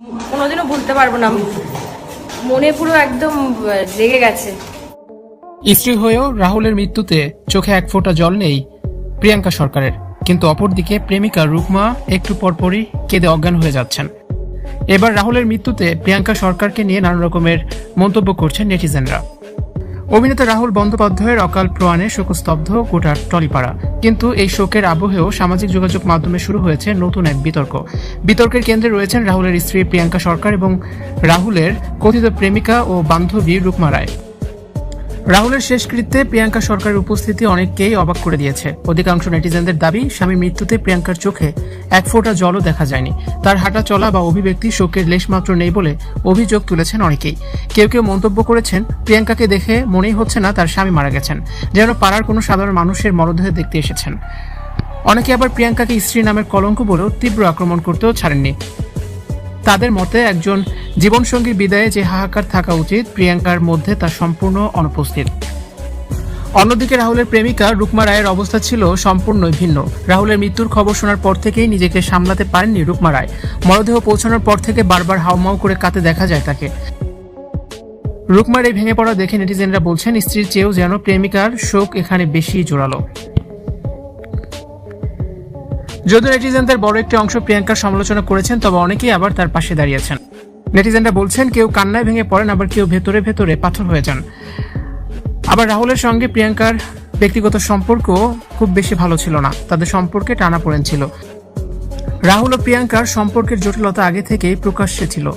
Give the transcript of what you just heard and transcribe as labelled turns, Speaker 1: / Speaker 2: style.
Speaker 1: কোনোদিনও ভুলতে পারবো না, মনে পুরো একদম লেগে গেছে।
Speaker 2: স্ত্রী হয়েও রাহুলের মৃত্যুতে চোখে এক ফোঁটা জল নেই প্রিয়াঙ্কা সরকারের, কিন্তু অপরদিকে প্রেমিকা রুকমা একটু পরপরই কেঁদে অজ্ঞান হয়ে যাচ্ছেন। এবার রাহুলের মৃত্যুতে প্রিয়াঙ্কা সরকারকে নিয়ে নানা রকমের মন্তব্য করছেন নেটিজেনরা। অভিনেতা রাহুল বন্দ্যোপাধ্যায়ের অকাল প্রয়াণে শোকস্তব্ধ গোটা টলিপাড়া, কিন্তু এই শোকের আবহেও সামাজিক যোগাযোগ মাধ্যমে শুরু হয়েছে নতুন এক বিতর্ক। বিতর্কের কেন্দ্রে রয়েছেন রাহুলের স্ত্রী প্রিয়াঙ্কা সরকার এবং রাহুলের কথিত প্রেমিকা ও বান্ধবী রুকমা রায়। রাহুলের শেষকৃত্যে প্রিয়াঙ্কা সরকারের উপস্থিতি অনেককেই অবাক করে দিয়েছে। অধিকাংশ নেটিজেনদের দাবি, স্বামীর মৃত্যুতে প্রিয়াঙ্কার চোখে এক ফোঁটা জলও দেখা যায়নি। তার হাঁটা চলা বা অভিব্যক্তি শোকের লেশমাত্র নেই বলে অভিযোগ তুলেছেন অনেকেই। কেউ কেউ মন্তব্য করেছেন, প্রিয়াঙ্কাকে দেখে মনেই হচ্ছে না তার স্বামী মারা গেছেন, যেন পাড়ার কোনো সাধারণ মানুষের মরদেহ দেখতে এসেছেন। অনেকে আবার প্রিয়াঙ্কাকে স্ত্রী নামের কলঙ্ক বলেও তীব্র আক্রমণ করতেও ছাড়েননি। তাদের মতে, একজন জীবনসঙ্গীর বিদায়ে যে হাহাকার থাকা উচিত, প্রিয়াঙ্কার মধ্যে তা সম্পূর্ণ অনুপস্থিত। অন্যদিকে রাহুলের প্রেমিকা রুকমা রায়ের অবস্থা ছিল সম্পূর্ণই ভিন্ন। রাহুলের মৃত্যুর খবর শোনার পর থেকেই নিজেকে সামলাতে পারেননি রুকমা রায়। মরদেহ পৌঁছানোর পর থেকে বারবার হাউমাউ করে কাঁদতে দেখা যায় তাকে। রুকমার এই ভেঙে পড়া দেখে নেটিজেনরা বলছেন, স্ত্রীর চেয়েও যেন প্রেমিকার শোক এখানে বেশি জোরালো। যদিও নেটিজেনদের বড় একটি অংশ প্রিয়াঙ্কার সমালোচনা করেছেন, তবে অনেকেই আবার তার পাশে দাঁড়িয়েছেন। নেটিজেনরা বলছেন, কেউ কান্নায় ভেঙে পড়েন, আবার কেউ ভেতরে ভেতরে পাথর হয়ে যান। আবার রাহুলের সঙ্গে প্রিয়াঙ্কার ব্যক্তিগত সম্পর্ক খুব বেশি ভালো ছিল না, তাদের সম্পর্কে টানাপোড়েন ছিল। রাহুল ও প্রিয়াঙ্কার সম্পর্কের জটিলতা আগে থেকেই প্রকাশ্যে ছিল।